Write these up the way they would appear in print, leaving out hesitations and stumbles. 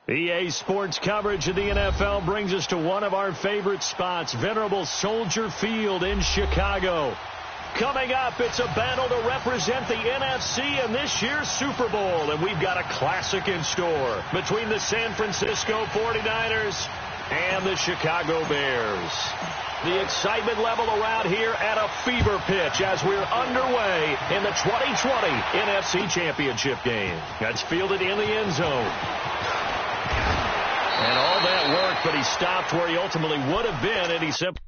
EA Sports coverage of the NFL brings us to one of our favorite spots, venerable Soldier Field in Chicago. Coming up, it's a battle to represent the NFC in this year's Super Bowl, and we've got a classic in store between the San Francisco 49ers and the Chicago Bears. The excitement level around here at a fever pitch as we're underway in the 2020 NFC Championship game. That's fielded in the end zone. And all that work, but he stopped where he ultimately would have been, and he simply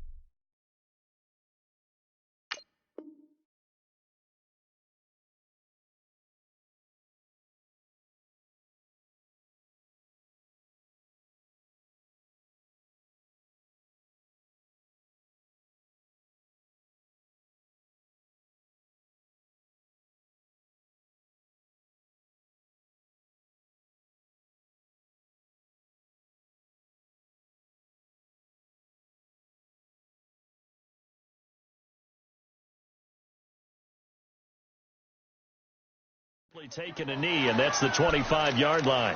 taking a knee, and that's the 25-yard line.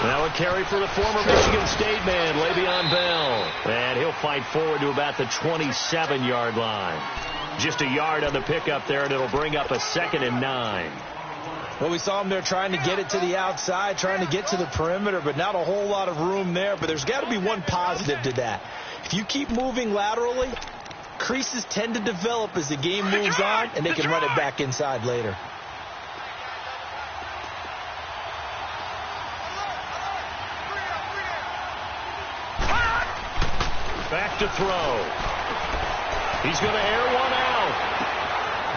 Now a carry for the former Michigan State man, Le'Veon Bell. And he'll fight forward to about the 27-yard line. Just a yard on the pickup there, and it'll bring up a 2nd and 9. Well, we saw him there trying to get it to the outside, trying to get to the perimeter, but not a whole lot of room there. But there's got to be one positive to that. If you keep moving laterally, creases tend to develop as the game moves on, and they can run it back inside later. Back to throw. He's going to air one out.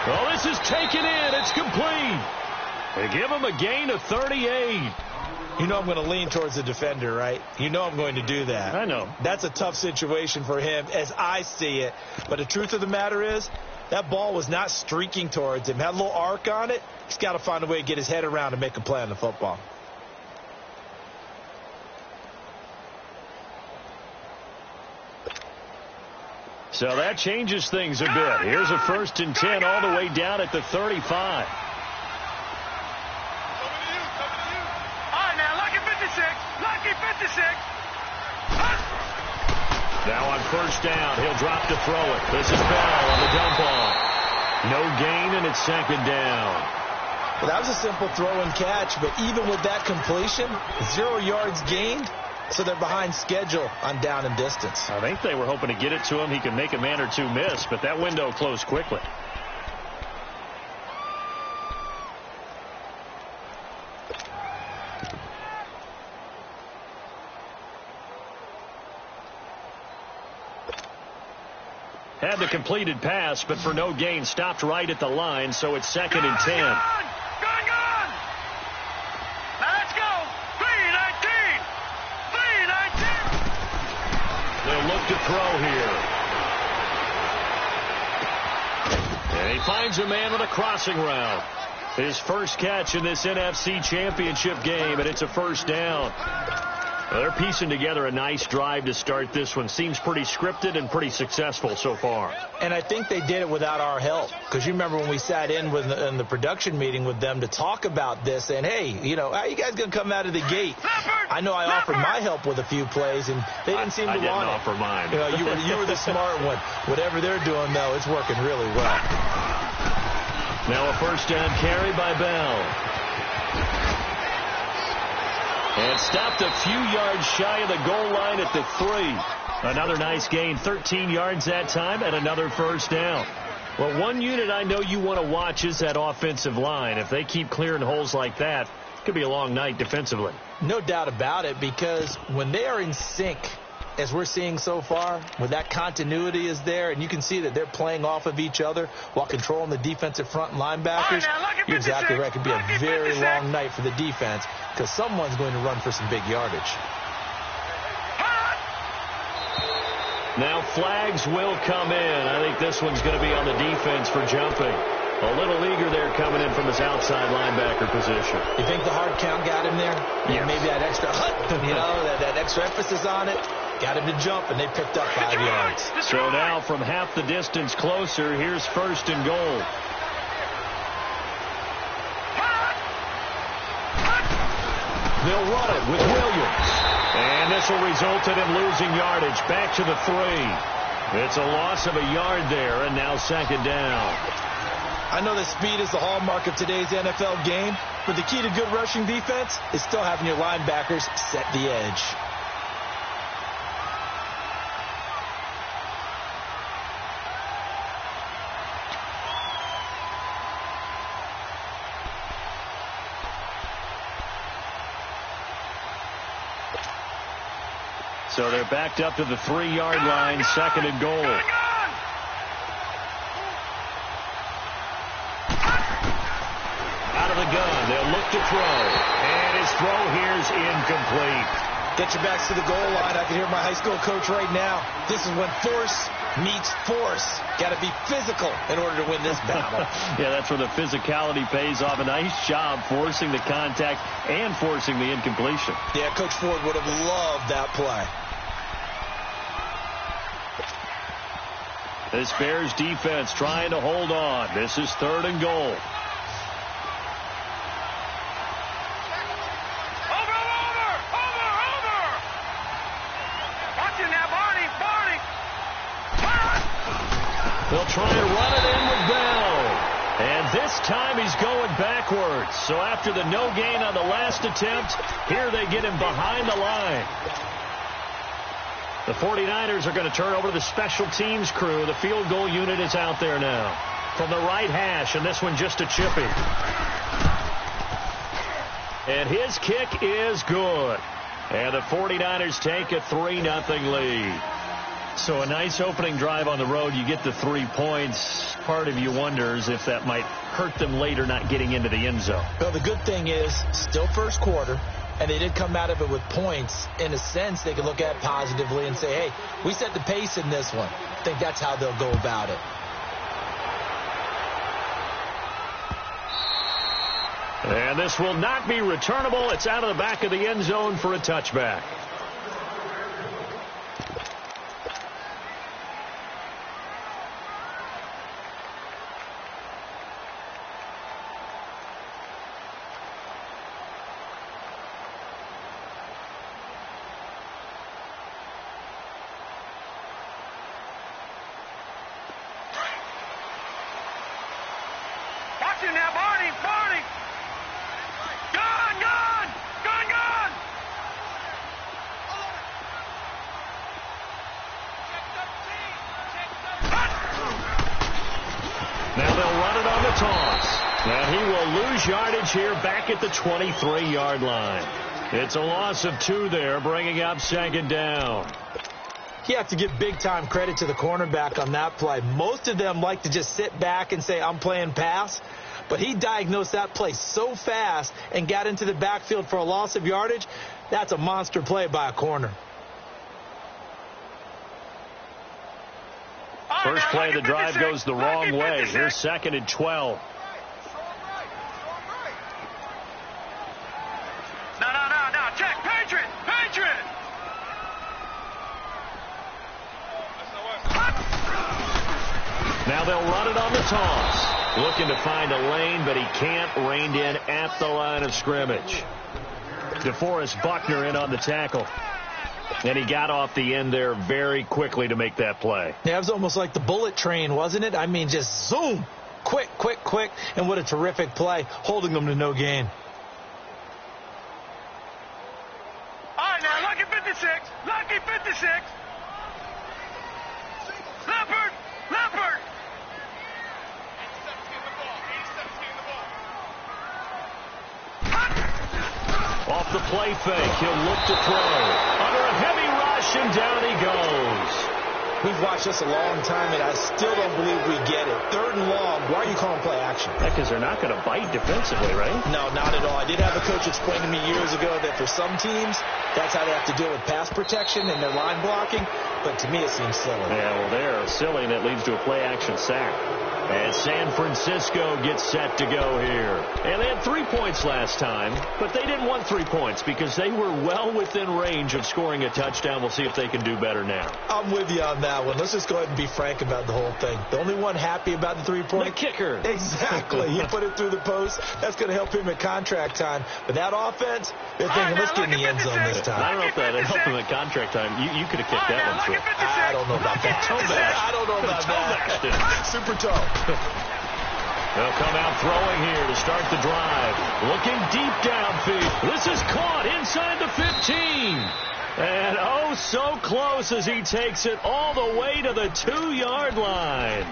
Oh, this is taken in. It's complete. They give him a gain of 38. You know I'm going to lean towards the defender, right? You know I'm going to do that. I know. That's a tough situation for him as I see it. But the truth of the matter is, that ball was not streaking towards him. Had a little arc on it. He's got to find a way to get his head around and make a play on the football. So that changes things a bit. Here's a 1st and 10 all the way down at the 35. All right, now, lucky 56. Lucky 56. Now on 1st down, he'll drop to throw it. This is Bell on the dump off. No gain, and it's 2nd down. Well, that was a simple throw and catch, but even with that completion, 0 yards gained. So they're behind schedule on down and distance. I think they were hoping to get it to him. He could make a man or two miss, but that window closed quickly. Had the completed pass, but for no gain, stopped right at the line, so it's 2nd and 10. They'll look to throw here. And he finds a man with a crossing route. His first catch in this NFC Championship game, and it's a 1st down. Well, they're piecing together a nice drive to start this one. Seems pretty scripted and pretty successful so far. And I think they did it without our help. Because you remember when we sat in the production meeting with them to talk about this, and hey, you know, how you guys going to come out of the gate? I know I offered my help with a few plays, and they didn't seem to want it. I didn't offer mine. You know, you were the smart one. Whatever they're doing, though, it's working really well. Now a 1st down carry by Bell. And stopped a few yards shy of the goal line at the 3. Another nice gain, 13 yards that time, and another 1st down. Well, one unit I know you want to watch is that offensive line. If they keep clearing holes like that, it could be a long night defensively. No doubt about it, because when they are in sync as we're seeing so far, when that continuity is there and you can see that they're playing off of each other while controlling the defensive front and linebackers, you're exactly right. It could be a very long night for the defense because someone's going to run for some big yardage. Now flags will come in. I think this one's going to be on the defense for jumping. A little eager there coming in from his outside linebacker position. You think the hard count got him there? Yes. Maybe that extra that extra emphasis on it got him to jump, and they picked up 5 yards. So now from half the distance closer, here's 1st and goal. They'll run it with Williams. And this will result in him losing yardage back to the 3. It's a loss of a yard there, and now 2nd down. I know that speed is the hallmark of today's NFL game, but the key to good rushing defense is still having your linebackers set the edge. So they're backed up to the 3-yard line, 2nd and goal. The gun. They'll look to throw. And his throw here's incomplete. Get your backs to the goal line. I can hear my high school coach right now. This is when force meets force. Got to be physical in order to win this battle. Yeah, that's where the physicality pays off. A nice job forcing the contact and forcing the incompletion. Yeah, Coach Ford would have loved that play. This Bears defense trying to hold on. This is 3rd and goal. They'll try and run it in with Bell. And this time he's going backwards. So after the no gain on the last attempt, here they get him behind the line. The 49ers are going to turn over to the special teams crew. The field goal unit is out there now. From the right hash, and this one just a chippy. And his kick is good. And the 49ers take a 3-0 lead. So a nice opening drive on the road. You get the 3 points. Part of you wonders if that might hurt them later not getting into the end zone. Well, the good thing is still first quarter, and they did come out of it with points. In a sense, they can look at it positively and say, hey, we set the pace in this one. I think that's how they'll go about it. And this will not be returnable. It's out of the back of the end zone for a touchback. Now, Barney! Gone! Now they'll run it on the toss. Now he will lose yardage here back at the 23-yard line. It's a loss of 2 there, bringing up 2nd down. You have to give big-time credit to the cornerback on that play. Most of them like to just sit back and say, I'm playing pass. But he diagnosed that play so fast and got into the backfield for a loss of yardage. That's a monster play by a corner. First play of the drive goes the wrong way. Here's 2nd and 12. No. Check. Patriot. Now they'll run it on the toss. Looking to find a lane, but he can't. Reined in at the line of scrimmage. DeForest Buckner in on the tackle. And he got off the end there very quickly to make that play. Yeah, it was almost like the bullet train, wasn't it? I mean, just zoom. Quick. And what a terrific play, holding them to no gain. All right, now, lucky 56. Leopard. Off the play fake, he'll look to throw. Under a heavy rush and down he goes. We've watched this a long time, and I still don't believe we get it. 3rd and long. Why are you calling play action? Because they're not going to bite defensively, right? No, not at all. I did have a coach explain to me years ago that for some teams, that's how they have to deal with pass protection and their line blocking. But to me, it seems silly. Yeah, well, they're silly, and it leads to a play-action sack. And San Francisco gets set to go here. And they had 3 points last time, but they didn't want 3 points because they were well within range of scoring a touchdown. We'll see if they can do better now. I'm with you on that one. Let's just go ahead and be frank about the whole thing. The only one happy about the 3-point? The kicker. Exactly. He put it through the post. That's going to help him at contract time. But that offense, they're thinking, let's get in the end zone this time. I don't know if that helped him at contract time. You could have kicked that one through. I don't know about that. I don't know about that. Super toe. They'll come out throwing here to start the drive. Looking deep downfield. This is caught inside the 15. And oh, so close as he takes it all the way to the 2-yard line.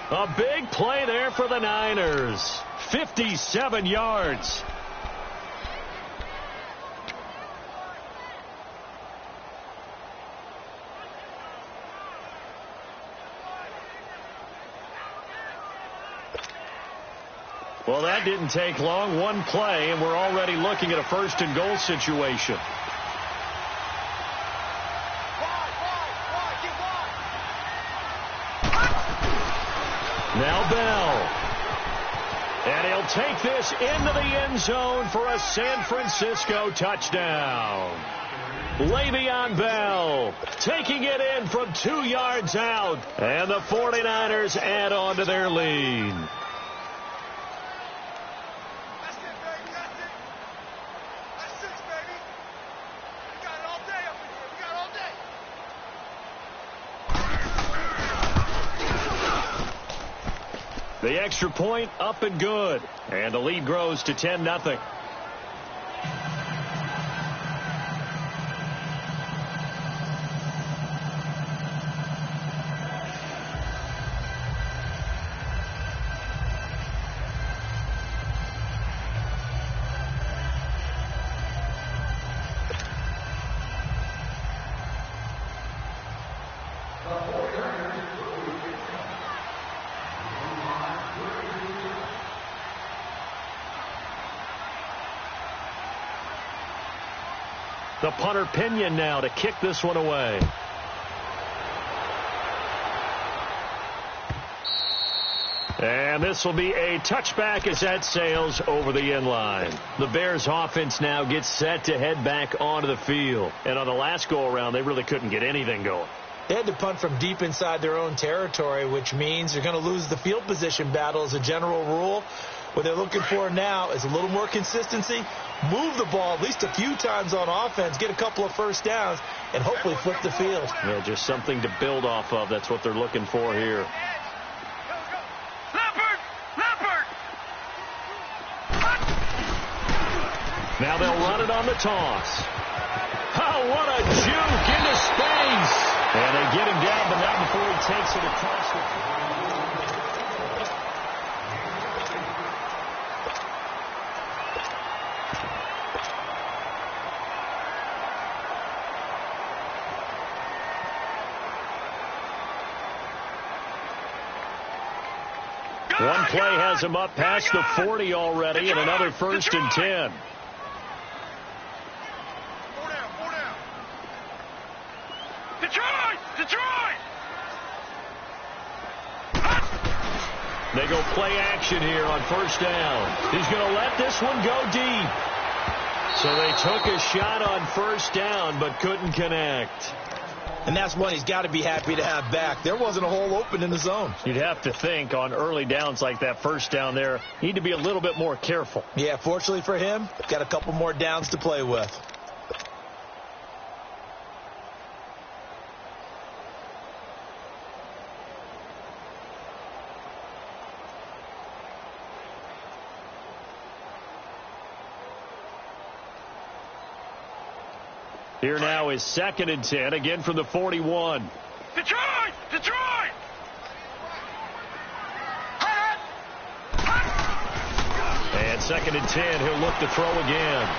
A big play there for the Niners. 57 yards. Well, that didn't take long. One play, and we're already looking at a 1st and goal situation. Now Bell. And he'll take this into the end zone for a San Francisco touchdown. Le'Veon Bell taking it in from 2 yards out. And the 49ers add on to their lead. The extra point up and good. And the lead grows to 10-0. The punter Pinion now to kick this one away. And this will be a touchback as that sails over the end line. The Bears offense now gets set to head back onto the field. And on the last go-around, they really couldn't get anything going. They had to punt from deep inside their own territory, which means they're going to lose the field position battle as a general rule. What they're looking for now is a little more consistency, move the ball at least a few times on offense, get a couple of first downs, and hopefully flip the field. Yeah, just something to build off of. That's what they're looking for here. Now they'll run it on the toss. Oh, what a juke into space. And they get him down, but not before he takes it across the... One play has him up past the 40 already, and another 1st and 10. Detroit! They go play action here on 1st down. He's going to let this one go deep. So they took a shot on 1st down, but couldn't connect. And that's one he's got to be happy to have back. There wasn't a hole open in the zone. You'd have to think on early downs like that 1st down there, you need to be a little bit more careful. Yeah, fortunately for him, got a couple more downs to play with. Here now is 2nd and 10, again from the 41. Detroit! And 2nd and 10, he'll look to throw again.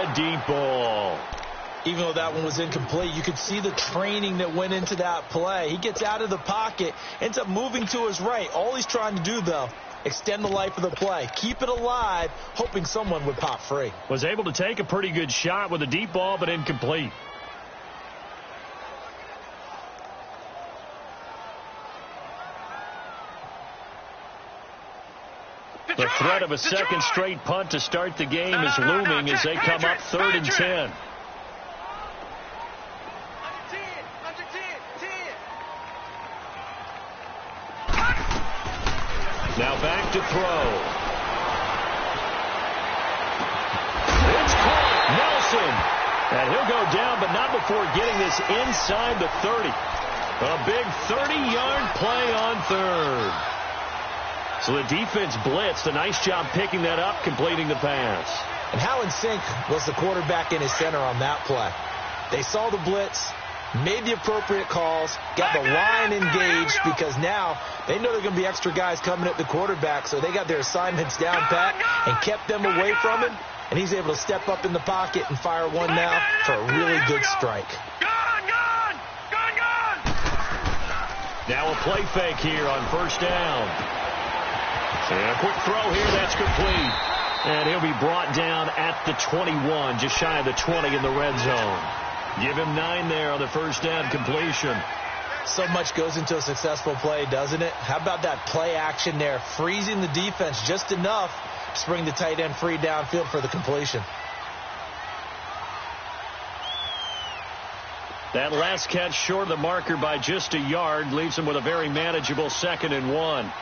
a deep ball. Even though that one was incomplete, you could see the training that went into that play. He gets out of the pocket, ends up moving to his right. All he's trying to do, though, extend the life of the play, keep it alive, hoping someone would pop free. Was able to take a pretty good shot with a deep ball, but incomplete. The threat of a second straight punt to start the game is looming as they come up 3rd and 10. Now back to throw. It's caught. Nelson. And he'll go down, but not before getting this inside the 30. A big 30-yard play on 3rd. So the defense blitzed. A nice job picking that up, completing the pass. And how in sync was the quarterback and his center on that play? They saw the blitz, made the appropriate calls, got the line engaged, because now they know there are going to be extra guys coming at the quarterback, so they got their assignments down pat and kept them away from him, and he's able to step up in the pocket and fire one now for a really good strike. Now a play fake here on 1st down. And a quick throw here, that's complete. And he'll be brought down at the 21, just shy of the 20 in the red zone. Give him 9 there on the 1st down completion. So much goes into a successful play, doesn't it? How about that play action there, freezing the defense just enough to bring the tight end free downfield for the completion. That last catch short of the marker by just a yard leaves him with a very manageable 2nd and 1.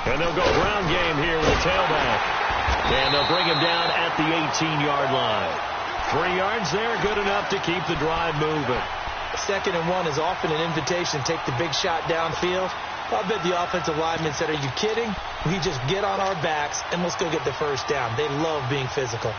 And they'll go ground game here with a tailback. And they'll bring him down at the 18-yard line. 3 yards there, good enough to keep the drive moving. 2nd and 1 is often an invitation to take the big shot downfield. I bet the offensive linemen said, are you kidding? We just get on our backs and let's go get the 1st down. They love being physical.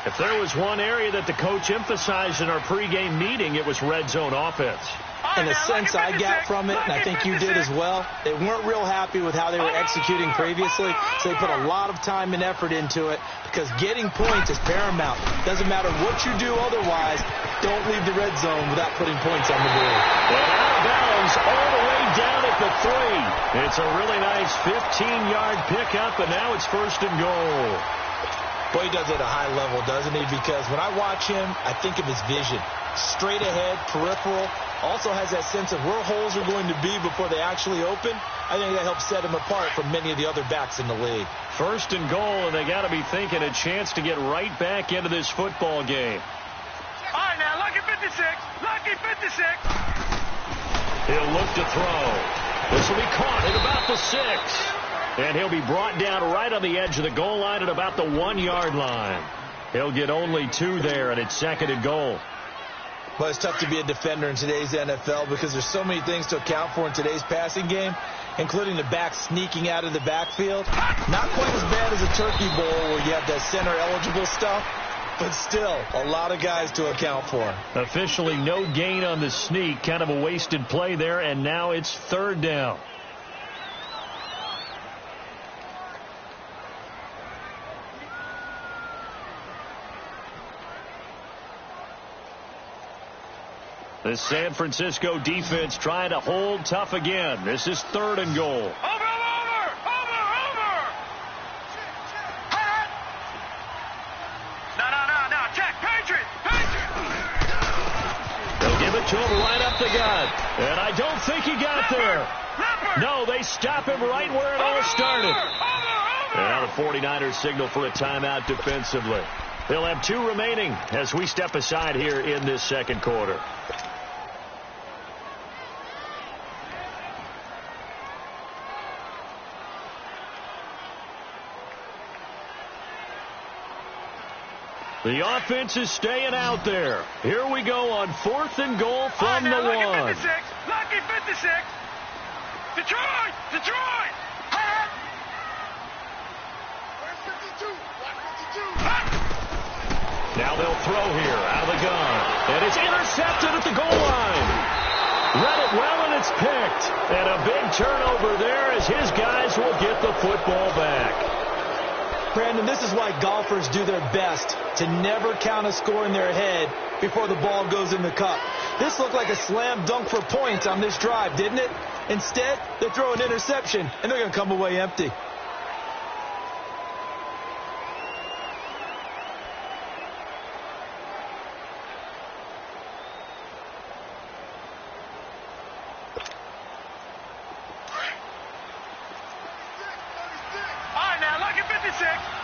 If there was one area that the coach emphasized in our pregame meeting, it was red zone offense. And the sense I got from it, and I think you did as well, they weren't real happy with how they were executing previously, so they put a lot of time and effort into it, because getting points is paramount. Doesn't matter what you do otherwise, don't leave the red zone without putting points on the board. And out of bounds all the way down at the 3. It's a really nice 15-yard pickup, and now it's 1st and goal. Boy, he does it at a high level, doesn't he? Because when I watch him, I think of his vision. Straight ahead, peripheral. Also has that sense of where holes are going to be before they actually open. I think that helps set him apart from many of the other backs in the league. 1st and goal, and they got to be thinking a chance to get right back into this football game. All right, now, lucky 56. Lucky 56. He'll look to throw. This will be caught at about the 6. And he'll be brought down right on the edge of the goal line at about the 1-yard line. He'll get only 2 there, and it's 2nd and goal. Well, it's tough to be a defender in today's NFL because there's so many things to account for in today's passing game, including the back sneaking out of the backfield. Not quite as bad as a turkey bowl where you have that center-eligible stuff, but still a lot of guys to account for. Officially no gain on the sneak, kind of a wasted play there, and now it's 3rd down. The San Francisco defense trying to hold tough again. This is 3rd and goal. Over. No. Check. Patriot. They'll give it to him right up the gut. And I don't think he got there. No, they stop him right where it all started. And now the 49ers signal for a timeout defensively. They'll have 2 remaining as we step aside here in this 2nd quarter. The offense is staying out there. Here we go on 4th and goal from the 1. Lucky 56. Detroit. Where's 52? Now they'll throw here out of the gun. And it's intercepted at the goal line. Read it well, and it's picked. sacked. And a big turnover there as his guys will get the football back. Brandon, this is why golfers do their best to never count a score in their head before the ball goes in the cup. This looked like a slam dunk for points on this drive, didn't it? Instead, they throw an interception, and they're going to come away empty.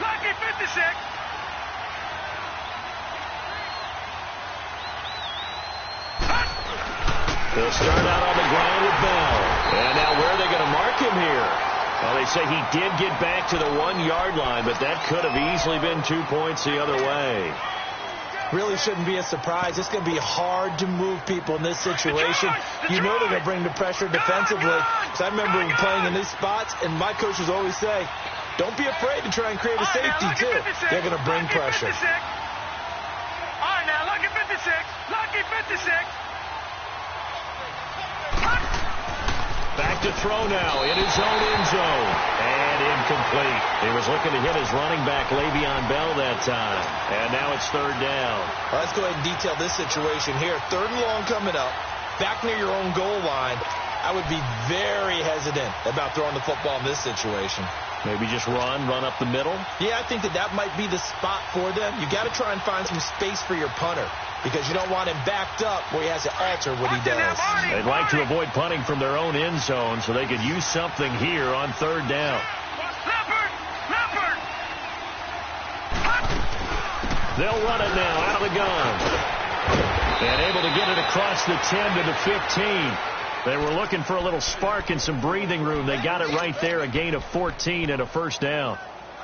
Lucky 56. They'll start out on the ground with Bell. And now where are they going to mark him here? Well, they say he did get back to the 1-yard line, but that could have easily been 2 points the other way. Really shouldn't be a surprise. It's going to be hard to move people in this situation. You know they're going to bring the pressure defensively. Because I remember playing in these spots, and my coaches always say, don't be afraid to try and create a safety, too. They're going to bring pressure. All right, now, lucky 56. Lucky 56. Back to throw now in his own end zone. And incomplete. He was looking to hit his running back, Le'Veon Bell, that time. And now it's third down. Well, let's go ahead and detail this situation here. 3rd and long coming up. Back near your own goal line. I would be very hesitant about throwing the football in this situation. Maybe just run up the middle? Yeah, I think that might be the spot for them. You got to try and find some space for your punter because you don't want him backed up where he has to alter what he does. They'd like to avoid punting from their own end zone so they could use something here on 3rd down. Leopard! They'll run it now out of the gun. And able to get it across the 10 to the 15. They were looking for a little spark and some breathing room. They got it right there, a gain of 14 and a first down.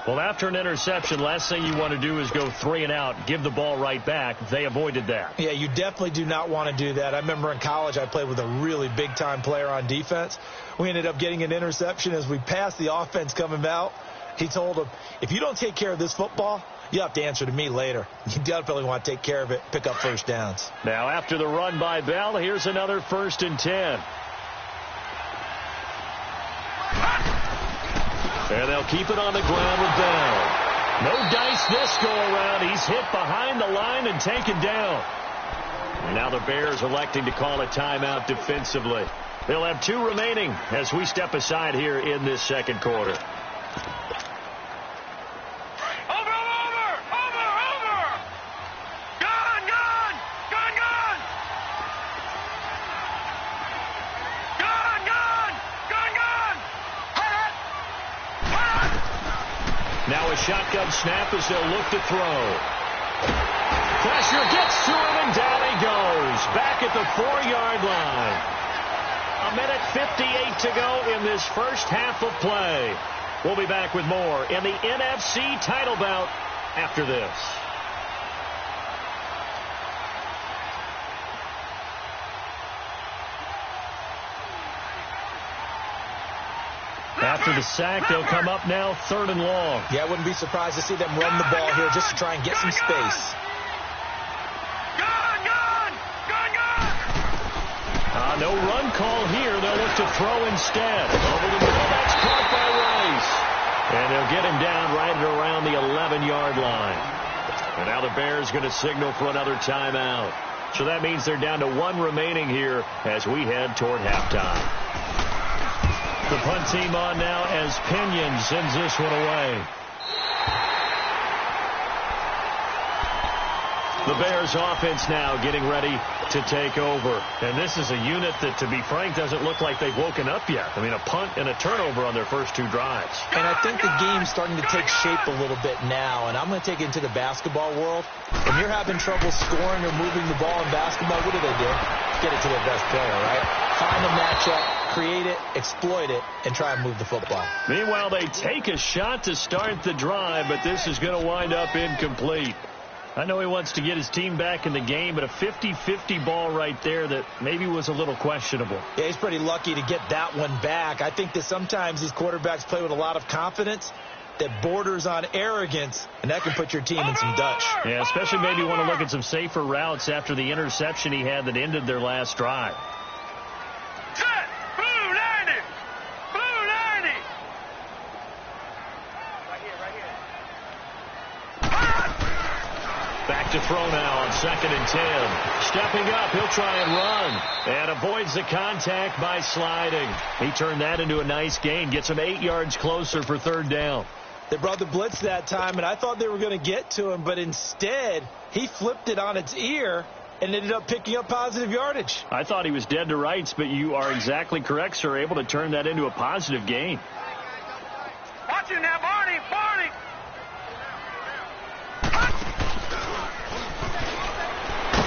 Well, after an interception, last thing you want to do is go 3 and out, give the ball right back. They avoided that. Yeah, you definitely do not want to do that. I remember in college I played with a really big-time player on defense. We ended up getting an interception as we passed the offense coming out. He told him, if you don't take care of this football, you have to answer to me later. You definitely want to take care of it, pick up first downs. Now, after the run by Bell, here's another 1st and 10. And they'll keep it on the ground with Bell. No dice this go-around. He's hit behind the line and taken down. And now the Bears electing to call a timeout defensively. They'll have 2 remaining as we step aside here in this 2nd quarter. Now a shotgun snap as they'll look to throw. Pressure gets to him, and down he goes. Back at the 4-yard line. 1:58 to go in this first half of play. We'll be back with more in the NFC title bout after this. After the sack, they'll come up now 3rd and long. Yeah, I wouldn't be surprised to see them run the ball here just to try and get some space. No run call here. They'll look to throw instead. Over the middle, that's caught by Rice. And they'll get him down right at around the 11-yard line. And now the Bears going to signal for another timeout. So that means they're down to 1 remaining here as we head toward halftime. The punt team on now as Pinion sends this one away. The Bears offense now getting ready to take over. And this is a unit that, to be frank, doesn't look like they've woken up yet. I mean, a punt and a turnover on their first 2 drives. And I think the game's starting to take shape a little bit now. And I'm going to take it into the basketball world. When you're having trouble scoring or moving the ball in basketball, what do? Get it to their best player, right? Find a matchup, create it, exploit it, and try and move the football. Meanwhile, they take a shot to start the drive, but this is going to wind up incomplete. I know he wants to get his team back in the game, but a 50-50 ball right there that maybe was a little questionable. Yeah, he's pretty lucky to get that one back. I think that sometimes these quarterbacks play with a lot of confidence that borders on arrogance, and that can put your team in some Dutch. Yeah, especially maybe want to look at some safer routes after the interception he had that ended their last drive. Set, move. back to throw now on 2nd and 10. Stepping up, he'll try and run. And avoids the contact by sliding. He turned that into a nice gain. Gets him 8 yards closer for 3rd down. They brought the blitz that time, and I thought they were going to get to him, but instead, he flipped it on its ear and ended up picking up positive yardage. I thought he was dead to rights, but you are exactly correct, sir. Able to turn that into a positive gain. Watch him now, Barney! Barney!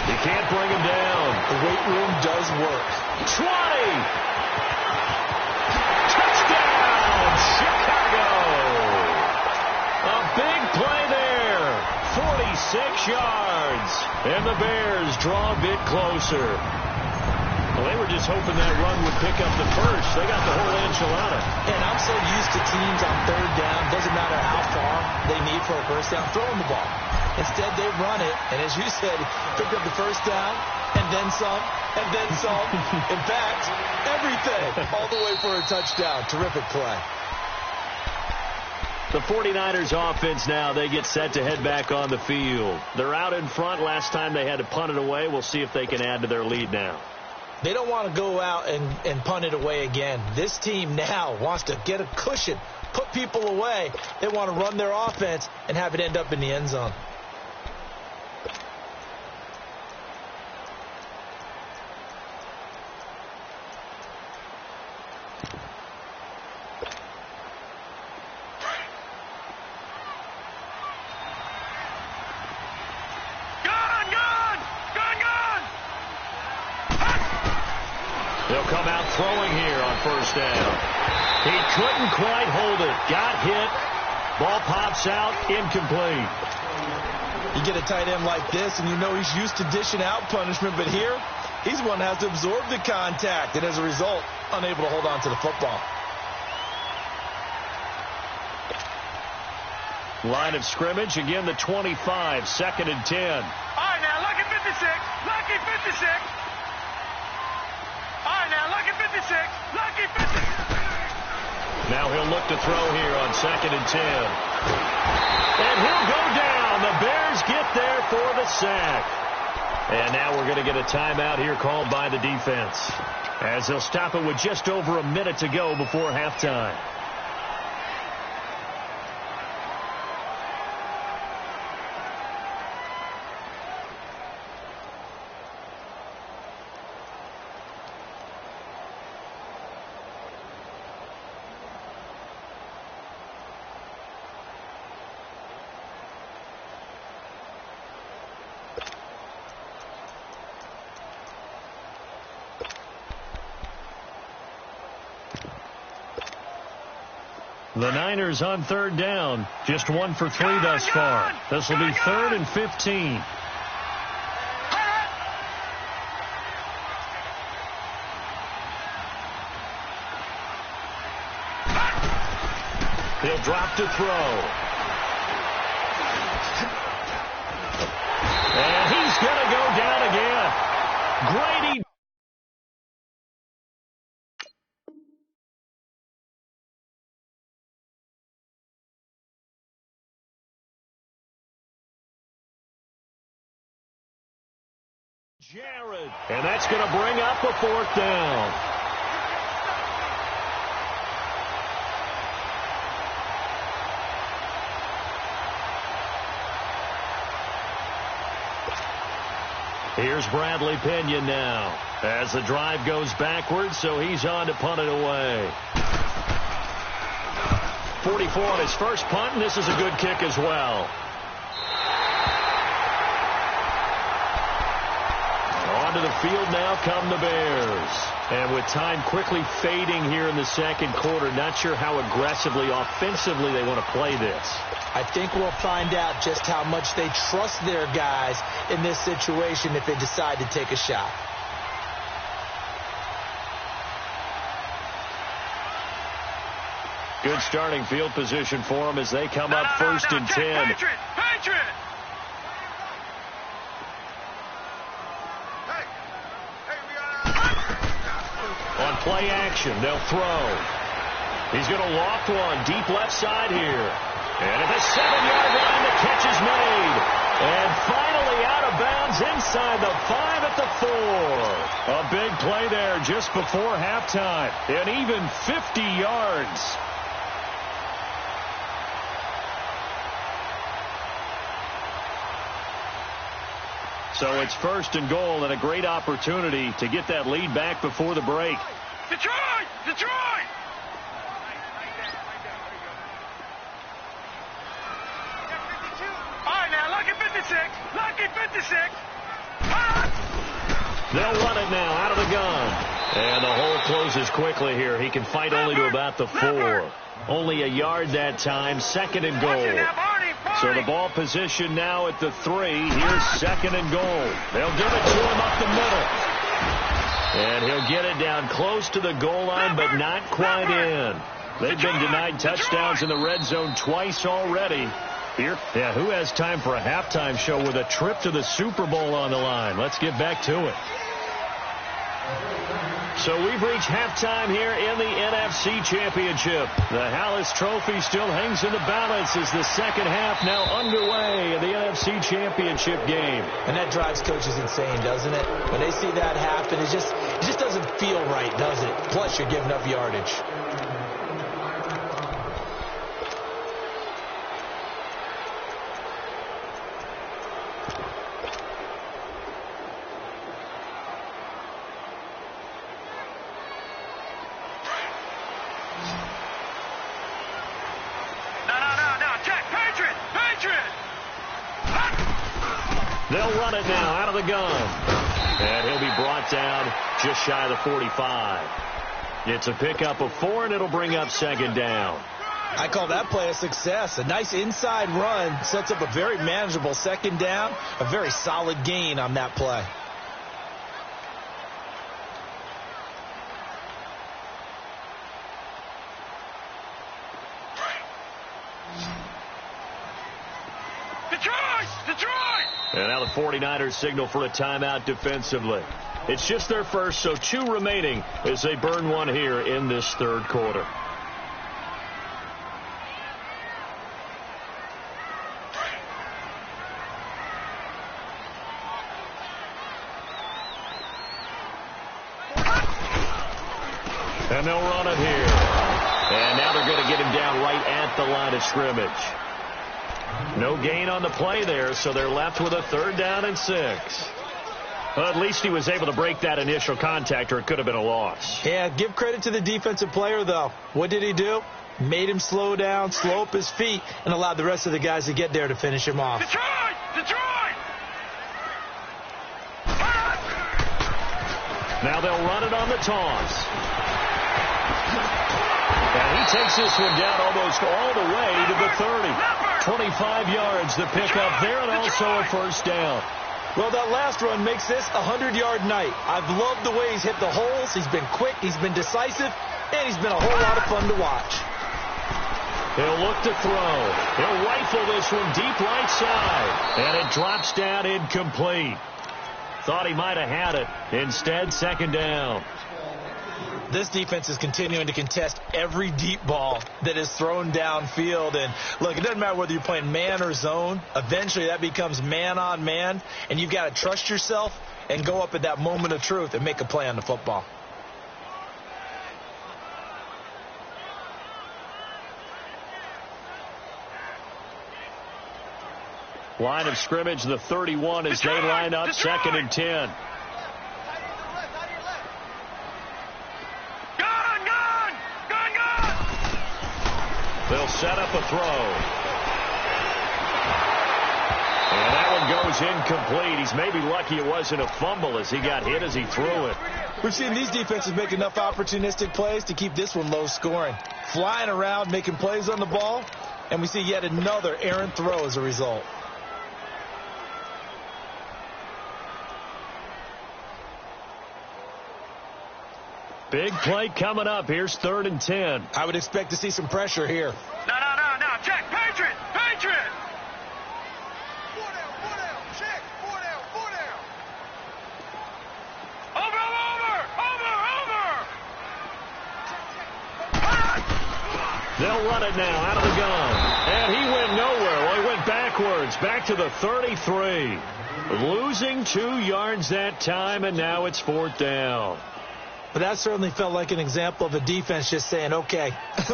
You can't bring him down. The weight room does work. 20! Touchdown, Chicago! A big play there. 46 yards. And the Bears draw a bit closer. Well, they were just hoping that run would pick up the first. They got the whole enchilada. And I'm so used to teams on 3rd down. Doesn't matter how far they need for a first down, throwing the ball. Instead, they run it, and as you said, picked up the first down, and then some, and then some. In fact, everything, all the way for a touchdown. Terrific play. The 49ers offense now, they get set to head back on the field. They're out in front. Last time they had to punt it away. We'll see if they can add to their lead now. They don't want to go out and punt it away again. This team now wants to get a cushion, put people away. They want to run their offense and have it end up in the end zone. They'll come out throwing here on 1st down. He couldn't quite hold it. Got hit. Ball pops out. Incomplete. You get a tight end like this, and you know he's used to dishing out punishment, but here, he's the one that has to absorb the contact, and as a result, unable to hold on to the football. Line of scrimmage, again the 25, 2nd and 10. All right, now, lucky 56. Lucky 56. All right, now, lucky 56. Lucky 56. Now he'll look to throw here on 2nd and 10. And he'll go down. The Bears get there for the sack. And now we're going to get a timeout here called by the defense, as they'll stop it with just over a minute to go before halftime. The Niners on 3rd down. Just 1 for 3 thus far. This will be 3rd and 15. He'll drop to throw. And he's going to go down again. Grady. Jared. And that's going to bring up a 4th down. Here's Bradley Pinion now as the drive goes backwards, so he's on to punt it away. 44 on his first punt, and this is a good kick as well. Onto the field now come the Bears. And with time quickly fading here in the 2nd quarter, not sure how aggressively, offensively they want to play this. I think we'll find out just how much they trust their guys in this situation if they decide to take a shot. Good starting field position for them as they come up 1st and 10. Patriot! On play action, they'll throw. He's going to loft one deep left side here. And at the 7-yard line, the catch is made. And finally out of bounds inside the 5 at the 4. A big play there just before halftime. And even 50 yards. So it's 1st and goal and a great opportunity to get that lead back before the break. Detroit! Detroit! All right, now, lucky 56. Lucky 56. They'll run it now out of the gun. And the hole closes quickly here. He can fight only to about the 4. Only a yard that time. 2nd and goal. So the ball position now at the 3. Here's 2nd and goal. They'll give it to him up the middle. And he'll get it down close to the goal line, but not quite in. They've been denied touchdowns in the red zone twice already. Here, yeah, who has time for a halftime show with a trip to the Super Bowl on the line? Let's get back to it. So we've reached halftime here in the NFC Championship. The Hallis Trophy still hangs in the balance as the second half now underway in the NFC Championship game. And that drives coaches insane, doesn't it? When they see that happen, it just doesn't feel right, does it? Plus, you're giving up yardage. They'll run it now out of the gun. And he'll be brought down just shy of the 45. It's a pickup of 4, and it'll bring up 2nd down. I call that play a success. A nice inside run sets up a very manageable 2nd down. A very solid gain on that play. And now the 49ers signal for a timeout defensively. It's just their first, so 2 remaining as they burn one here in this 3rd quarter. And they'll run it here. And now they're going to get him down right at the line of scrimmage. No gain on the play there, so they're left with a 3rd down and 6. Well, at least he was able to break that initial contact, or it could have been a loss. Yeah, give credit to the defensive player, though. What did he do? Made him slow down, slow up his feet, and allowed the rest of the guys to get there to finish him off. Detroit! Detroit! Now they'll run it on the toss. And he takes this one down almost all the way to the 30. 25 yards the pickup there, and also a 1st down. Well, that last run makes this a 100-yard night. I've loved the way he's hit the holes. He's been quick, he's been decisive, and he's been a whole lot of fun to watch. He'll look to throw. He'll rifle this one deep right side. And it drops down incomplete. Thought he might have had it. Instead, 2nd down. This defense is continuing to contest every deep ball that is thrown downfield. And, look, it doesn't matter whether you're playing man or zone. Eventually, that becomes man on man. And you've got to trust yourself and go up at that moment of truth and make a play on the football. Line of scrimmage, the 31 as they line up 2nd and 10. They'll set up a throw. And that one goes incomplete. He's maybe lucky it wasn't a fumble as he got hit as he threw it. We've seen these defenses make enough opportunistic plays to keep this one low scoring. Flying around, making plays on the ball, and we see yet another errant throw as a result. Big play coming up. Here's 3rd and 10. I would expect to see some pressure here. No. Check. Patriot. Four down. Check. Four down. Over. They'll run it now out of the gun. And he went nowhere. Well, he went backwards, back to the 33. Losing 2 yards that time, and now it's 4th down. But that certainly felt like an example of a defense just saying, okay,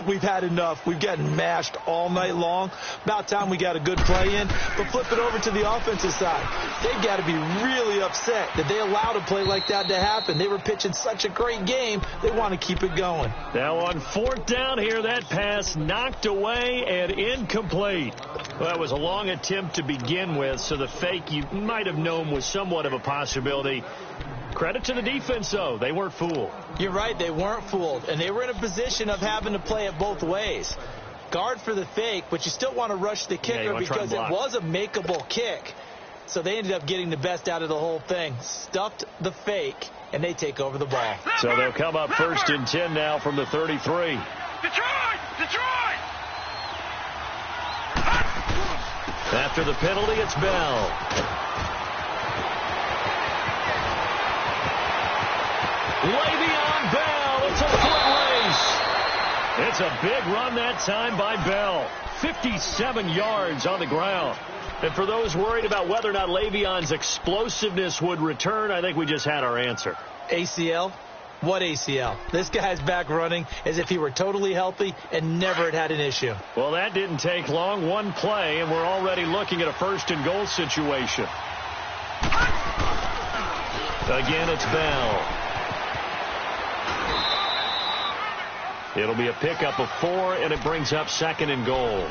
we've had enough. We've gotten mashed all night long. About time we got a good play in. But flip it over to the offensive side. They've got to be really upset that they allowed a play like that to happen. They were pitching such a great game, they want to keep it going. Now on 4th down here, that pass knocked away and incomplete. Well, that was a long attempt to begin with, so the fake you might have known was somewhat of a possibility. Credit to the defense, though. They weren't fooled. You're right. They weren't fooled. And they were in a position of having to play it both ways. Guard for the fake, but you still want to rush the kicker because it was a makeable kick. So they ended up getting the best out of the whole thing. Stuffed the fake, and they take over the ball. So they'll come up 1st and 10 now from the 33. Detroit! Detroit! After the penalty, it's Bell. Le'Veon Bell, it's a foot race. It's a big run that time by Bell. 57 yards on the ground. And for those worried about whether or not Le'Veon's explosiveness would return, I think we just had our answer. ACL? What ACL? This guy's back running as if he were totally healthy and never had an issue. Well, that didn't take long. One play, and we're already looking at a 1st and goal situation. Again, it's Bell. It'll be a pickup of 4, and it brings up 2nd and goal.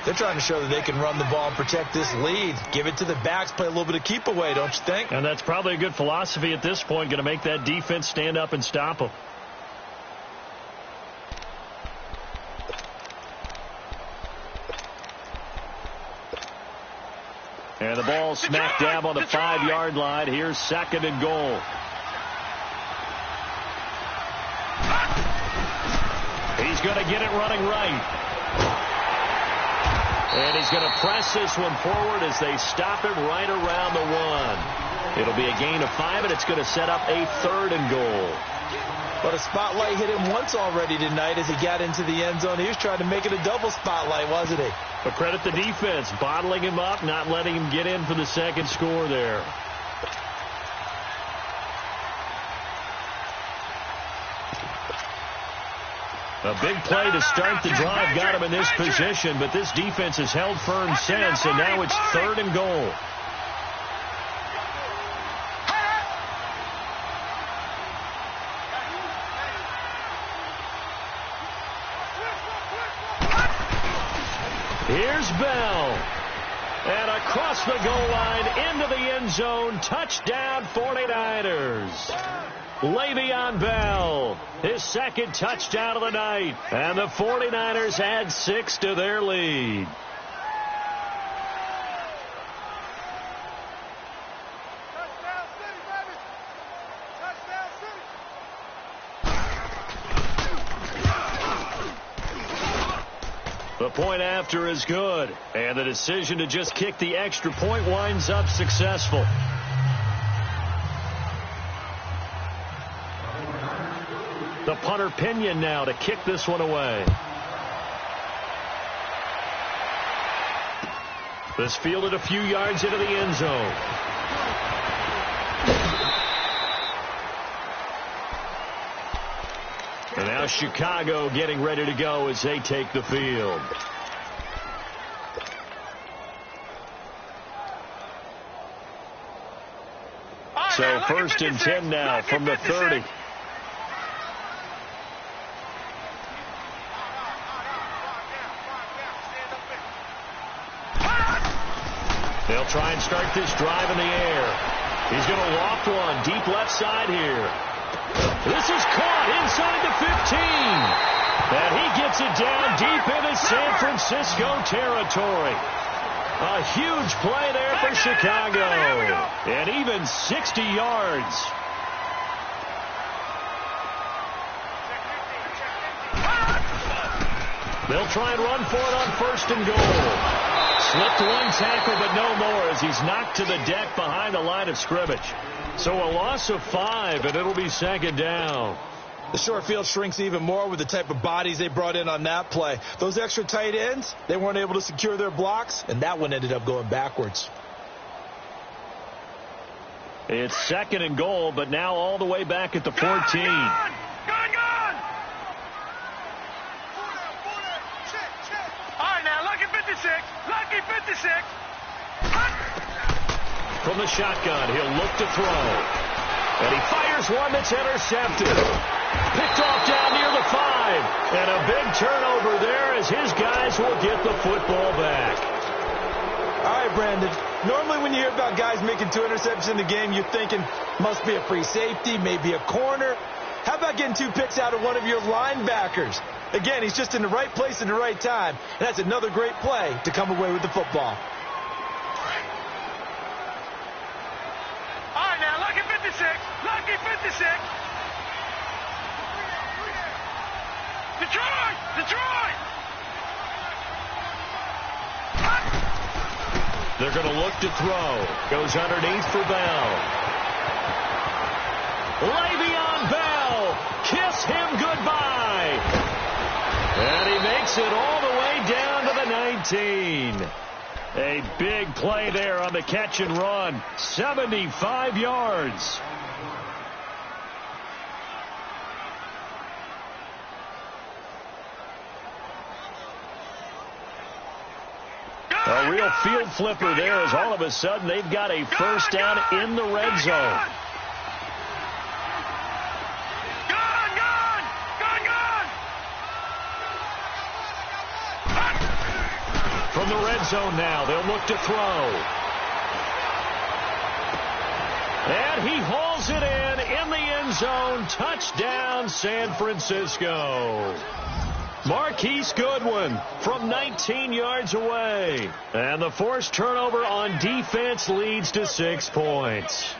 They're trying to show that they can run the ball and protect this lead. Give it to the backs, play a little bit of keep away, don't you think? And that's probably a good philosophy at this point, going to make that defense stand up and stop them. And the ball smack dab on the 5-yard line. Here's 2nd and goal. He's going to get it running right. And he's going to press this one forward as they stop him right around the 1. It'll be a gain of 5, and it's going to set up a 3rd and goal. But a spotlight hit him once already tonight as he got into the end zone. He was trying to make it a double spotlight, wasn't he? But credit the defense, bottling him up, not letting him get in for the 2nd score there. A big play to start the drive got him in this position, but this defense has held firm since, and now it's 3rd and goal. Here's Bell. And across the goal line into the end zone. Touchdown 49ers. Le'Veon Bell, his 2nd touchdown of the night. And the 49ers add 6 to their lead. Touchdown City, baby! Touchdown City! The point after is good. And the decision to just kick the extra point winds up successful. The punter Pinion now to kick this one away. This fielded a few yards into the end zone. And now Chicago getting ready to go as they take the field. So 1st and 10 now from the 30. They'll try and start this drive in the air. He's going to loft one deep left side here. This is caught inside the 15. And he gets it down deep into San Francisco territory. A huge play there for Chicago. And even 60 yards. They'll try and run for it on 1st and goal. Slipped one tackle, but no more as he's knocked to the deck behind the line of scrimmage. So a loss of 5, and it'll be 2nd down. The short field shrinks even more with the type of bodies they brought in on that play. Those extra tight ends, they weren't able to secure their blocks, and that one ended up going backwards. It's 2nd and goal, but now all the way back at the 14. Gone! All right, now, lucky 56. Lucky 56. From the shotgun, he'll look to throw. And he fires one that's intercepted. Picked off down near the 5. And a big turnover there as his guys will get the football back. All right, Brandon. Normally when you hear about guys making 2 interceptions in the game, you're thinking must be a free safety, maybe a corner. How about getting 2 picks out of one of your linebackers? Again, he's just in the right place at the right time. And that's another great play to come away with the football. All right, now, lucky 56. Lucky 56. Detroit! Detroit! They're going to look to throw. Goes underneath for Bell. Le'Veon Bell. Kiss him goodbye. And he makes it all the way down to the 19. A big play there on the catch and run. 75 yards. A real field flipper there as all of a sudden they've got a first down in the red zone. From the red zone now, they'll look to throw. And he hauls it in the end zone. Touchdown, San Francisco. Marquise Goodwin from 19 yards away. And the forced turnover on defense leads to 6 points.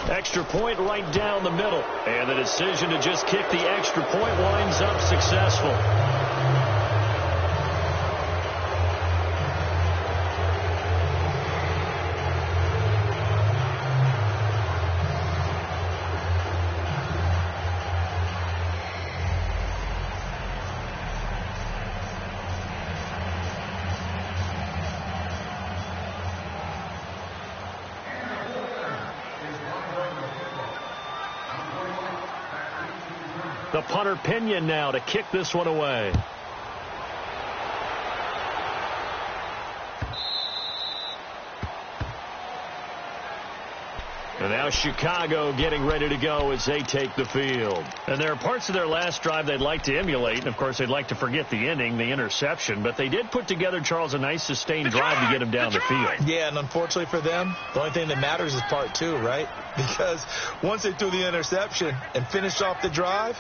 Extra point right down the middle. And the decision to just kick the extra point winds up successful. The punter Pinion now to kick this one away. And now Chicago getting ready to go as they take the field. And there are parts of their last drive they'd like to emulate. And, of course, they'd like to forget the inning, the interception. But they did put together, Charles, a nice sustained drive to get them down the field. Yeah, and unfortunately for them, the only thing that matters is part 2, right? Because once they threw the interception and finished off the drive,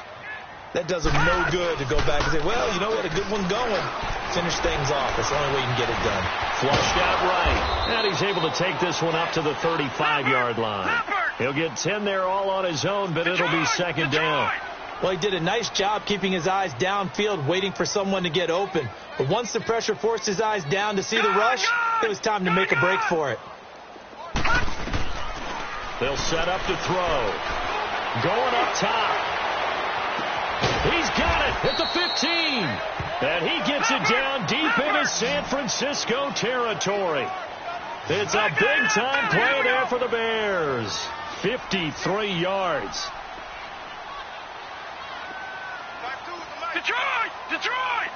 that does them no good to go back and say, well, you know, we had a good one going. Finish things off. That's the only way you can get it done. Flushed out right. And he's able to take this one up to the 35-yard line. He'll get 10 there all on his own, but it'll be second down. Well, he did a nice job keeping his eyes downfield, waiting for someone to get open. But once the pressure forced his eyes down to see the rush, it was time to make a break for it. They'll set up to throw. Going up top. He's got it at the 15. And he gets it down deep into San Francisco territory. It's a big-time play there for the Bears. 53 yards. Detroit! Detroit!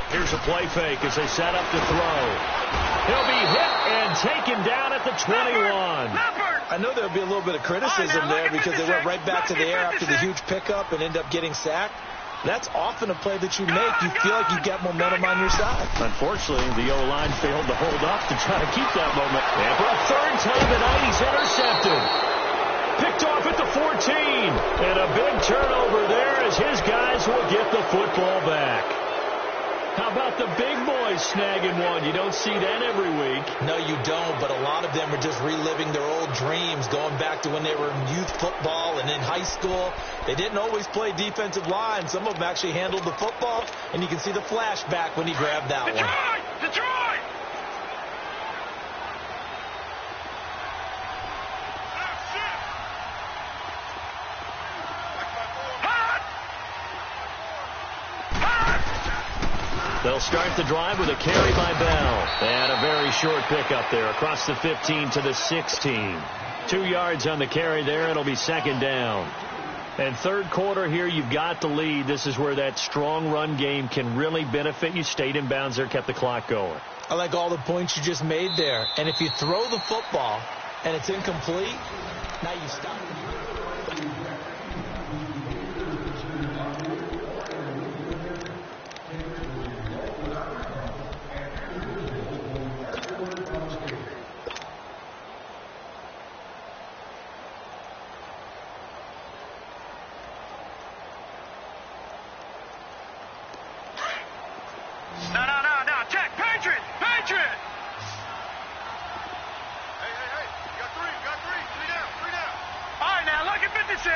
Here's a play fake as they set up to throw. He'll be hit and taken down at the 21. I know there'll be a little bit of criticism there because they went right back to the air after the huge pickup and end up getting sacked. That's often a play that you make. You feel like you've got momentum on your side. Unfortunately, the O-line failed to hold up to try to keep that moment. And for a third time tonight, he's intercepted. Picked off at the 14. And a big turnover there as his guys will get the football back. How about the big boys snagging one. You don't see that every week. No, you don't, but a lot of them are just reliving their old dreams, going back to when they were in youth football and in high school. They didn't always play defensive line. Some of them actually handled the football, and you can see the flashback when he grabbed that one. Detroit! They'll start the drive with a carry by Bell. And a very short pickup there across the 15 to the 16. 2 yards on the carry there. It'll be second down. And third quarter here, you've got the lead. This is where that strong run game can really benefit you. Stayed in bounds there, kept the clock going. I like all the points you just made there. And if you throw the football and it's incomplete, now you stop. No, check. Patriot! Hey. You got three. Three down. All right, now, lucky 56.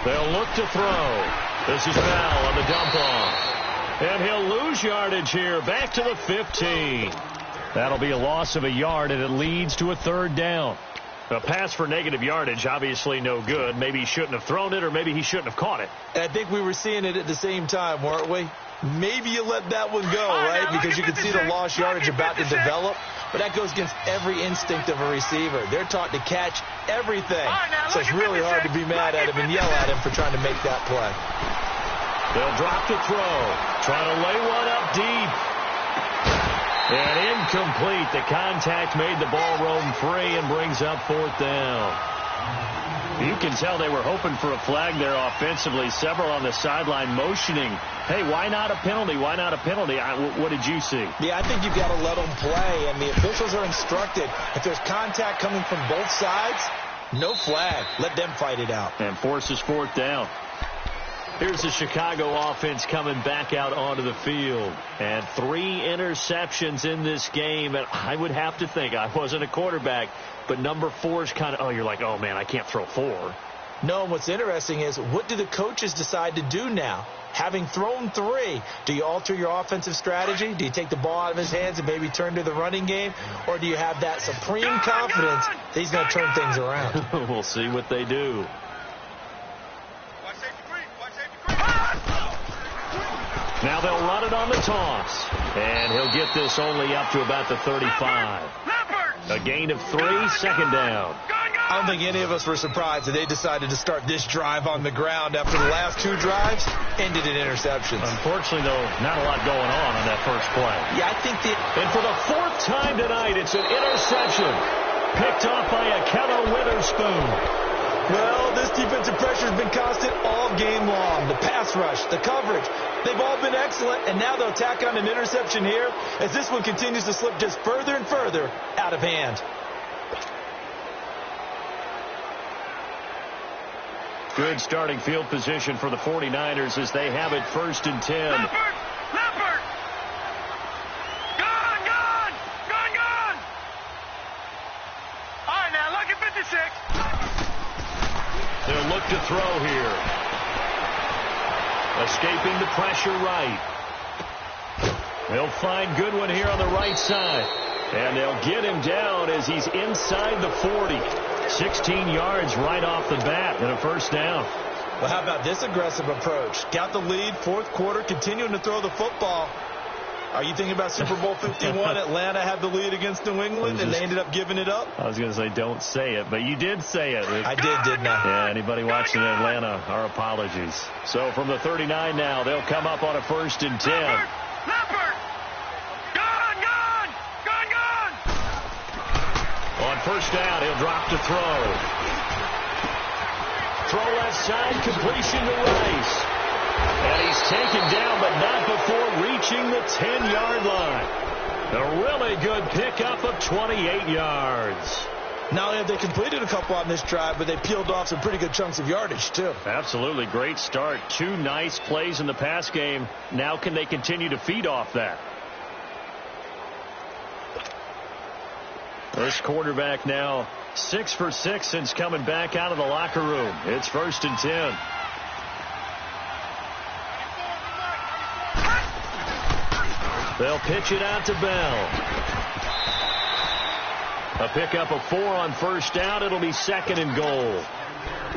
They'll look to throw. This is Bell on the dump off. And he'll lose yardage here. Back to the 15. That'll be a loss of a yard, and it leads to a third down. A pass for negative yardage, obviously no good. Maybe he shouldn't have thrown it, or maybe he shouldn't have caught it. And I think we were seeing it at the same time, weren't we? Maybe you let that one go, right? Because you can see the lost yardage about to develop. But that goes against every instinct of a receiver. They're taught to catch everything. So it's really hard to be mad at him and yell at him for trying to make that play. They'll drop the throw. Trying to lay one up deep. And incomplete. The contact made the ball roam free and brings up fourth down. You can tell they were hoping for a flag there offensively. Several on the sideline motioning. Hey, why not a penalty? Why not a penalty? What did you see? Yeah, I think you've got to let them play, and the officials are instructed. If there's contact coming from both sides, no flag. Let them fight it out. And forces fourth down. Here's the Chicago offense coming back out onto the field. And 3 interceptions in this game. And I would have to think, I wasn't a quarterback, but number 4 is kind of, you're like, oh, man, I can't throw 4. No, and what's interesting is, what do the coaches decide to do now? Having thrown 3, do you alter your offensive strategy? Do you take the ball out of his hands and maybe turn to the running game? Or do you have that supreme confidence that he's going to turn things around? We'll see what they do. Now they'll run it on the toss. And he'll get this only up to about the 35. A gain of 3, second down. I don't think any of us were surprised that they decided to start this drive on the ground after the last 2 drives ended in interceptions. Unfortunately, though, not a lot going on that first play. Yeah, I think that... And for the 4th time tonight, it's an interception. Picked off by a Keller Witherspoon. Well, this defensive pressure has been constant all game long. The pass rush, the coverage, they've all been excellent, and now they'll tack on an interception here as this one continues to slip just further and further out of hand. Good starting field position for the 49ers as they have it 1st and 10. Leopard! Gone! All right, now, look at 56. They'll look to throw here. Escaping the pressure right. They'll find Goodwin here on the right side. And they'll get him down as he's inside the 40. 16 yards right off the bat and a first down. Well, how about this aggressive approach? Got the lead, 4th quarter, continuing to throw the football. Are you thinking about Super Bowl 51? Atlanta had the lead against New England, and they ended up giving it up? I was going to say don't say it, but you did say it. I did, didn't I? Yeah, anybody watching in Atlanta, our apologies. So from the 39 now, they'll come up on a 1st and 10. Leopard! Gone! On first down, he'll drop to throw. Throw left side, completion to Rice. And he's taken down, but not before reaching the 10-yard line. A really good pickup of 28 yards. Not only have they completed a couple on this drive, but they peeled off some pretty good chunks of yardage, too. Absolutely great start. 2 nice plays in the pass game. Now can they continue to feed off that? This quarterback now 6 for 6 since coming back out of the locker room. It's 1st and 10. They'll pitch it out to Bell. A pickup of 4 on 1st down. It'll be 2nd and goal.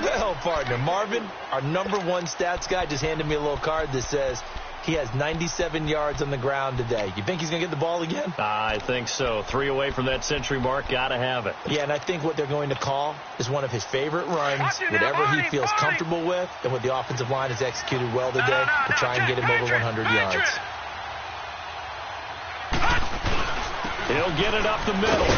Well, partner, Marvin, our #1 stats guy, just handed me a little card that says he has 97 yards on the ground today. You think he's going to get the ball again? I think so. 3 away from that century mark. Got to have it. Yeah, and I think what they're going to call is one of his favorite runs, whatever he feels comfortable with, and what the offensive line has executed well today to try and get him over 100 yards. He'll get it up the middle.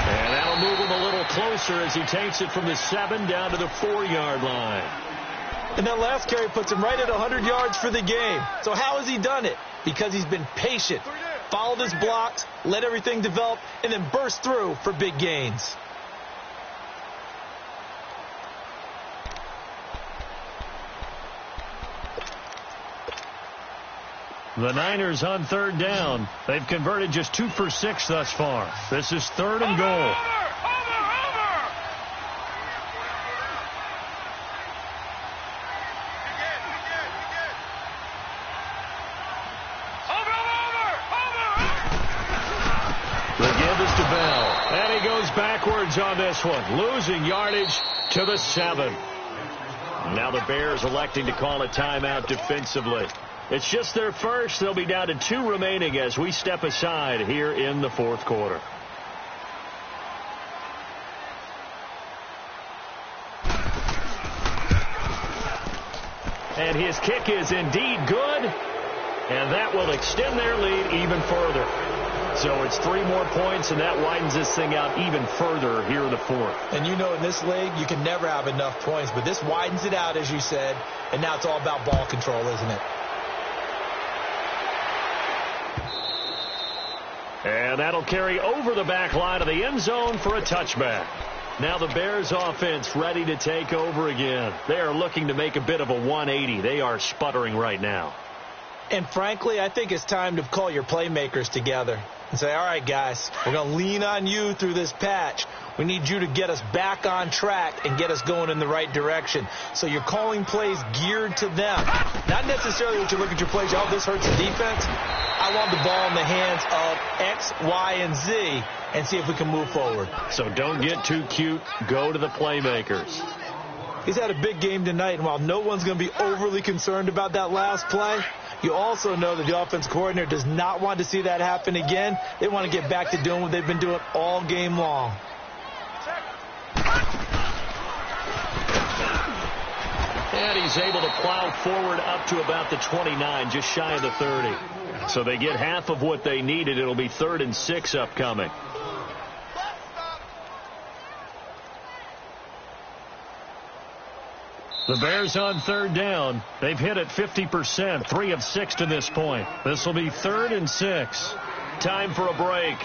And that'll move him a little closer as he takes it from the 7 down to the 4-yard line. And that last carry puts him right at 100 yards for the game. So how has he done it? Because he's been patient, followed his blocks, let everything develop, and then burst through for big gains. The Niners on 3rd down. They've converted just 2 for 6 thus far. This is 3rd and goal. The give is to Bell. And he goes backwards on this one, losing yardage to the 7. Now the Bears electing to call a timeout defensively. It's just their first. They'll be down to 2 remaining as we step aside here in the 4th quarter. And his kick is indeed good. And that will extend their lead even further. So it's 3 more points, and that widens this thing out even further here in the 4th. And you know in this league, you can never have enough points. But this widens it out, as you said. And now it's all about ball control, isn't it? And that'll carry over the back line of the end zone for a touchback. Now the Bears offense ready to take over again. They are looking to make a bit of a 180. They are sputtering right now. And frankly, I think it's time to call your playmakers together and say, all right, guys, we're going to lean on you through this patch. We need you to get us back on track and get us going in the right direction. So you're calling plays geared to them. Not necessarily what you look at your plays, oh, this hurts the defense. I want the ball in the hands of X, Y, and Z and see if we can move forward. So don't get too cute. Go to the playmakers. He's had a big game tonight, and while no one's going to be overly concerned about that last play, you also know that the offense coordinator does not want to see that happen again. They want to get back to doing what they've been doing all game long. And he's able to plow forward up to about the 29, just shy of the 30. So they get half of what they needed. It'll be 3rd and 6 upcoming. The Bears on 3rd down. They've hit it 50%, 3 of 6 to this point. This will be 3rd and 6. Time for a break.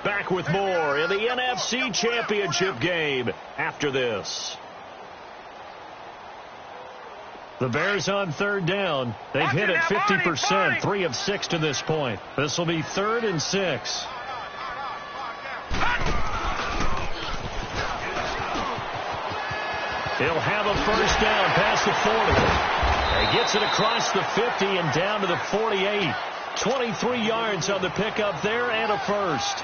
Back with more in the NFC Championship game after this. The Bears on 3rd down. They've hit it 50%, 3 of 6 to this point. This will be 3rd and 6. He'll have a 1st down past the 40. He gets it across the 50 and down to the 48. 23 yards on the pickup there and a 1st.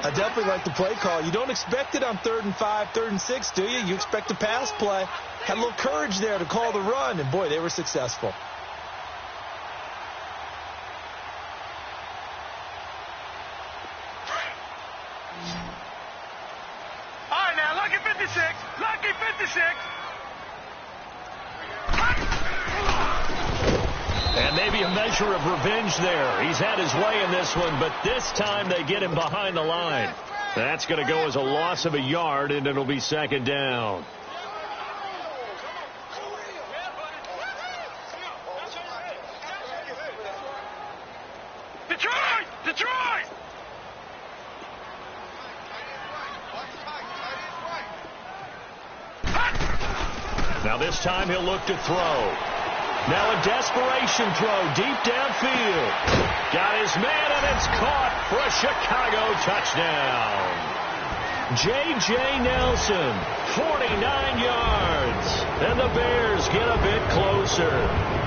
I definitely like the play call. You don't expect it on 3rd and 5, 3rd and 6, do you? You expect a pass play. Had a little courage there to call the run, and boy, they were successful. All right, now, lucky 56. Lucky 56. And maybe a measure of revenge there. He's had his way in this one, but this time they get him behind the line. That's going to go as a loss of a yard, and it'll be 2nd down. Detroit! Detroit! Now this time he'll look to throw. Now a desperation throw deep downfield. Got his man, and it's caught for a Chicago touchdown. J.J. Nelson, 49 yards. And the Bears get a bit closer.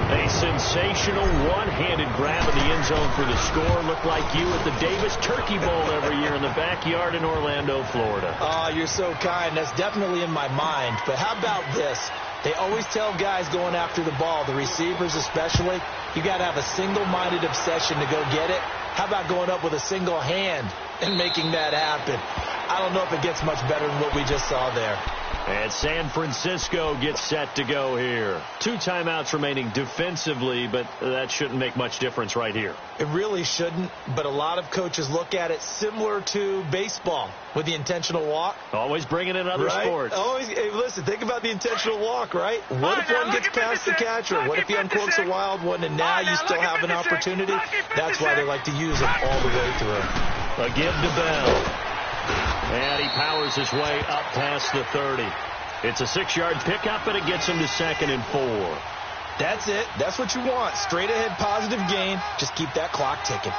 A sensational one-handed grab in the end zone for the score. Looked like you at the Davis Turkey Bowl every year in the backyard in Orlando, Florida. Oh, you're so kind. That's definitely in my mind. But how about this? They always tell guys going after the ball, the receivers especially, you got to have a single-minded obsession to go get it. How about going up with a single hand and making that happen? I don't know if it gets much better than what we just saw there. And San Francisco gets set to go here. 2 timeouts remaining defensively, but that shouldn't make much difference right here. It really shouldn't, but a lot of coaches look at it similar to baseball with the intentional walk. Always bringing in other sports. Always. Hey, listen, think about the intentional walk, right? What if one gets past the catcher? What if he uncorks a wild one and now you still have an opportunity? That's why they like to use it all the way through. A give to Bell. And he powers his way up past the 30. It's a 6-yard pickup, and it gets him to 2nd and 4. That's it. That's what you want. Straight ahead positive gain. Just keep that clock ticking.